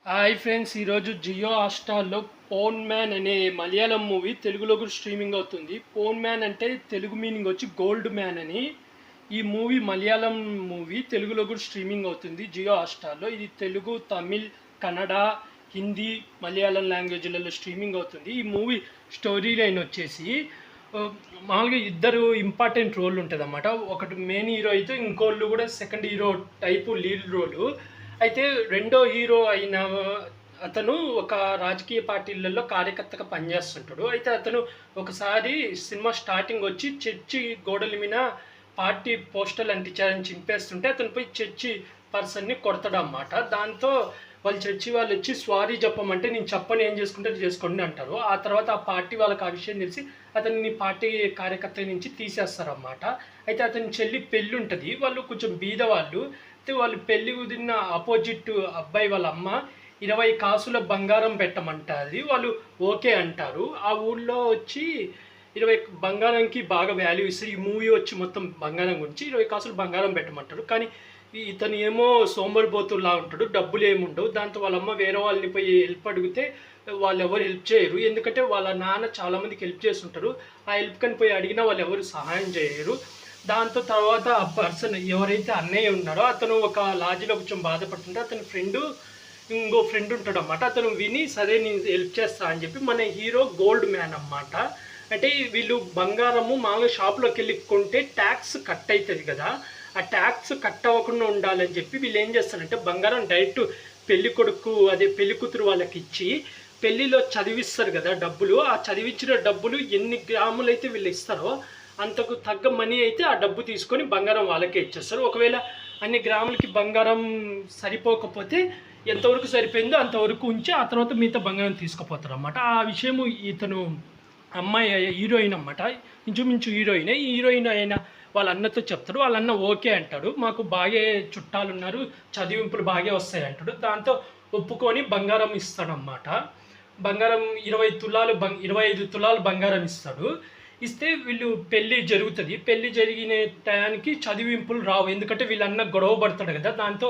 Hi friends, ఈరోజు Jio హాట్‌స్టార్‌లో 'phone man' అనే Malayalam movie తెలుగులో కూడా స్ట్రీమింగ్ అవుతుంది. 'పోన్ మ్యాన్' అంటే తెలుగు మీనింగ్ వచ్చి 'గోల్డ్ మ్యాన్' అని. ఈ మూవీ మలయాళం మూవీ తెలుగులో కూడా స్ట్రీమింగ్ అవుతుంది జియో హాట్‌స్టార్‌లో. ఇది తెలుగు, తమిళ్, కన్నడ, హిందీ, మలయాళం లాంగ్వేజ్‌లలో స్ట్రీమింగ్ అవుతుంది. ఈ మూవీ స్టోరీ లైన్ వచ్చేసి మామూలుగా ఇద్దరు ఇంపార్టెంట్ రోల్ ఉంటుందన్నమాట. ఒకటి మెయిన్ హీరో అయితే ఇంకోళ్ళు కూడా సెకండ్ హీరో టైపు లీడ్ రోలు. అయితే రెండో హీరో అయిన అతను ఒక రాజకీయ పార్టీలలో కార్యకర్తగా పనిచేస్తుంటాడు. అయితే అతను ఒకసారి సినిమా స్టార్టింగ్ వచ్చి చర్చి గోడల మీద పార్టీ పోస్టర్లు అంటించారని చింపేస్తుంటే అతను పోయి చర్చి పర్సన్ని కొడతాడన్నమాట. దాంతో వాళ్ళు చర్చి వాళ్ళు వచ్చి సారీ చెప్పమంటే నేను చెప్పని ఏం చేసుకుంటే చేసుకోండి అంటారు. ఆ తర్వాత ఆ పార్టీ వాళ్ళకి ఆ విషయం తెలిసి అతన్ని పార్టీ కార్యకర్త నుంచి తీసేస్తారన్నమాట. అయితే అతని చెల్లి పెళ్ళి ఉంటుంది. వాళ్ళు కొంచెం బీద వాళ్ళు. అయితే వాళ్ళు పెళ్లి కుదిరిన ఆపోజిట్ అబ్బాయి వాళ్ళ అమ్మ 20 కాసుల బంగారం పెట్టమంటుంది. వాళ్ళు ఓకే అంటారు. ఆ ఊళ్ళో వచ్చి 20 బంగారంకి బాగా వాల్యూ ఇస్తారు. ఈ మూవీ వచ్చి మొత్తం బంగారం గురించి 20 కాసులు బంగారం పెట్టమంటారు. కానీ ఇతను ఏమో సోమరిపోతుల్లా ఉంటాడు, డబ్బులు ఏముండవు. దాంతో వాళ్ళమ్మ వేరే వాళ్ళని పోయి హెల్ప్ అడిగితే వాళ్ళు ఎవరు హెల్ప్ చేయరు. ఎందుకంటే వాళ్ళ నాన్న చాలామందికి హెల్ప్ చేస్తుంటారు. ఆ హెల్ప్ కని పోయి అడిగినా వాళ్ళు ఎవరు సహాయం చేయరు. దాంతో తర్వాత ఆ పర్సన్ ఎవరైతే అన్నయ్య ఉన్నాడో అతను ఒక లాడ్జిలో కొంచెం బాధపడుతుంటే అతని ఇంకో ఫ్రెండ్ ఉంటాడు అన్నమాట. అతను విని సరే నేను హెల్ప్ చేస్తా అని చెప్పి మన హీరో గోల్డ్ మ్యాన్ అన్నమాట. అంటే వీళ్ళు బంగారము మామూలుగా షాప్లోకి వెళ్ళి కొంటే ట్యాక్స్ కట్ అవుతుంది కదా, ఆ ట్యాక్స్ కట్ అవ్వకుండా ఉండాలని చెప్పి వీళ్ళు ఏం చేస్తారంటే బంగారం డైరెక్ట్ పెళ్లి కొడుకు పెళ్లి కూతురు వాళ్ళకి ఇచ్చి పెళ్లిలో చదివిస్తారు కదా డబ్బులు, ఆ చదివించిన డబ్బులు ఎన్ని గ్రాములు అయితే వీళ్ళు ఇస్తారో అంతకు తగ్గ మనీ అయితే ఆ డబ్బు తీసుకొని బంగారం వాళ్ళకే ఇచ్చేస్తారు. ఒకవేళ అన్ని గ్రాములకి బంగారం సరిపోకపోతే ఎంతవరకు సరిపోయిందో అంతవరకు ఉంచి ఆ తర్వాత మిగతా బంగారం తీసుకుపోతారు అన్నమాట. ఆ విషయము ఇతను అమ్మాయి హీరోయిన్ అన్నమాట, ఇంచుమించు హీరోయిన్. ఈ హీరోయిన్ అయిన వాళ్ళ అన్నతో చెప్తాడు. వాళ్ళ అన్న ఓకే అంటాడు. మాకు బాగా చుట్టాలు ఉన్నారు, చదివింపులు బాగా వస్తాయి అంటాడు. దాంతో ఒప్పుకొని బంగారం ఇస్తాడన్నమాట. బంగారం 25 తులాలు బంగారం ఇస్తాడు. ఇస్తే వీళ్ళు పెళ్ళి జరుగుతుంది. పెళ్ళి జరిగిన టయానికి చదివింపులు రావు. ఎందుకంటే వీళ్ళన్న గొడవ పడతాడు కదా, దాంతో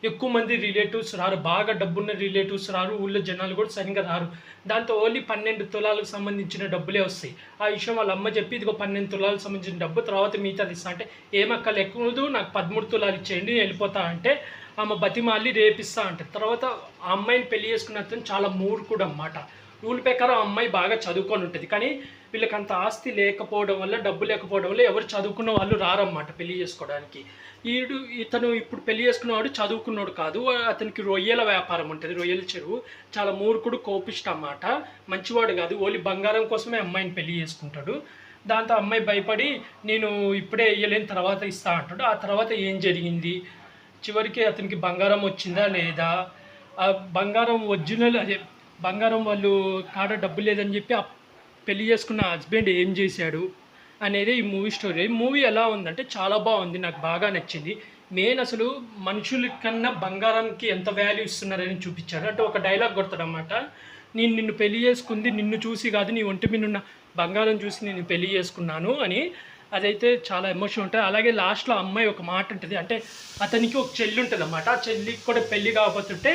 ఎక్కువ మంది రిలేటివ్స్ రారు. బాగా డబ్బున్న రిలేటివ్స్ రారు, ఊళ్ళో జనాలు కూడా సరిగ్గా రారు. దాంతో ఓన్లీ 12 తులాలకు సంబంధించిన డబ్బులే వస్తాయి. ఆ విషయం వాళ్ళ అమ్మ చెప్పి ఇదిగో 12 తులాలకు సంబంధించిన డబ్బు తర్వాత మిగతాది ఇస్తా అంటే ఏమక్క లెక్కదు, నాకు 13 తులాలు ఇచ్చేయండి వెళ్ళిపోతా అంటే ఆమె బతిమాలి రేపిస్తా అంటారు. తర్వాత ఆ అమ్మాయిని పెళ్లి చేసుకున్న అతను చాలా మూర్ఖుడు అన్నమాట. రూల్ ప్రకారం అమ్మాయి బాగా చదువుకొని ఉంటుంది. కానీ వీళ్ళకి అంత ఆస్తి లేకపోవడం వల్ల, డబ్బు లేకపోవడం వల్ల ఎవరు చదువుకున్న వాళ్ళు రారన్నమాట పెళ్లి చేసుకోవడానికి. ఇతను ఇప్పుడు పెళ్లి చేసుకున్నవాడు చదువుకున్నాడు కాదు. అతనికి రొయ్యల వ్యాపారం ఉంటుంది, రొయ్యల చెరువు. చాలా మూర్ఖుడు, కోపిష్ట అన్నమాట. మంచివాడు కాదు. ఓన్లీ బంగారం కోసమే అమ్మాయిని పెళ్లి చేసుకుంటాడు. దాంతో అమ్మాయి భయపడి నేను ఇప్పుడే వేయలేని తర్వాత ఇస్తా అంటాడు. ఆ తర్వాత ఏం జరిగింది, చివరికి అతనికి బంగారం వచ్చిందా లేదా, ఆ బంగారం ఒరిజినల్ బంగారం వాళ్ళు కాడ డబ్బు లేదని చెప్పి ఆ పెళ్లి చేసుకున్న హస్బెండ్ ఏం చేశాడు అనేది ఈ మూవీ స్టోరీ. మూవీ ఎలా ఉందంటే చాలా బాగుంది, నాకు బాగా నచ్చింది. మెయిన్ అసలు మనుషుల కన్నా బంగారంకి ఎంత వాల్యూ ఇస్తున్నారని చూపించారు. అంటే ఒక డైలాగ్ కొడతాడనమాట, నేను నిన్ను పెళ్లి చేసుకుంది నిన్ను చూసి కాదు, నీ ఒంటి మీద ఉన్న బంగారం చూసి నేను పెళ్లి చేసుకున్నాను అని. అదైతే చాలా ఎమోషన్ ఉంటుంది. అలాగే లాస్ట్లో అమ్మాయి ఒక మాట ఉంటుంది, అంటే అతనికి ఒక చెల్లి ఉంటుంది అన్నమాట. ఆ చెల్లికి కూడా పెళ్లి కాకపోతుంటే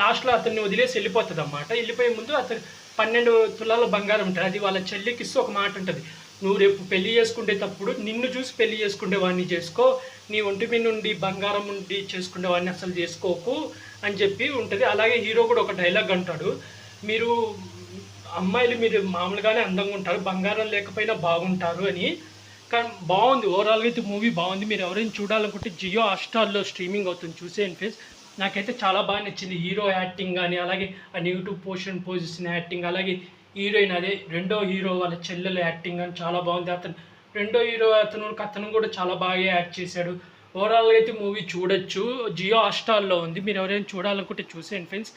లాస్ట్లో అతన్ని వదిలేసి వెళ్ళిపోతుంది అన్నమాట. వెళ్ళిపోయే ముందు అతను 12 తులాల బంగారం ఉంటుంది, అది వాళ్ళ చెల్లికి ఇస్తూ ఒక మాట ఉంటుంది, నువ్వు రేపు పెళ్లి చేసుకునేటప్పుడు నిన్ను చూసి పెళ్లి చేసుకునేవాడిని చేసుకో, నీ ఒంటి మీద నుండి బంగారం ఉండి చేసుకునేవాడిని అసలు చేసుకోకు అని చెప్పి ఉంటుంది. అలాగే హీరో కూడా ఒక డైలాగ్ అంటాడు, మీరు అమ్మాయిలు మీరు మామూలుగానే అందంగా ఉంటారు, బంగారం లేకపోయినా బాగుంటారు అని. కానీ బాగుంది, ఓవరాల్గా అయితే మూవీ బాగుంది. మీరు ఎవరైనా చూడాలనుకుంటే జియో హాట్‌స్టార్‌లో స్ట్రీమింగ్ అవుతుంది, చూసేయండి ఫ్రెండ్స్. నాకైతే చాలా బాగా నచ్చింది. హీరో యాక్టింగ్ కానీ, అలాగే ఆ నెగిటివ్ పోజిషన్ యాక్టింగ్, అలాగే హీరోయిన్ రెండో హీరో వాళ్ళ చెల్లెల యాక్టింగ్ కానీ చాలా బాగుంది. రెండో హీరో అతను కూడా చాలా బాగా యాక్ట్ చేశాడు. ఓవరాల్గా అయితే మూవీ చూడొచ్చు, జియో హాట్‌స్టార్‌లో ఉంది. మీరు ఎవరైనా చూడాలనుకుంటే చూసేయండి ఫ్రెండ్స్.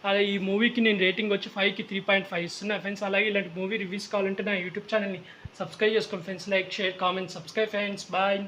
అలా ఈ మూవీకి నేను రేటింగ్ వచ్చి 5కి 3.5 ఇస్తున్నా ఫ్రెండ్స్. అలాగే ఇలాంటి మూవీ రివ్యూస్ కావాలంటే నా యూట్యూబ్ ఛానల్ని సబ్స్క్రైబ్ చేసుకోండి friends. Like, share, comment, subscribe friends. Bye.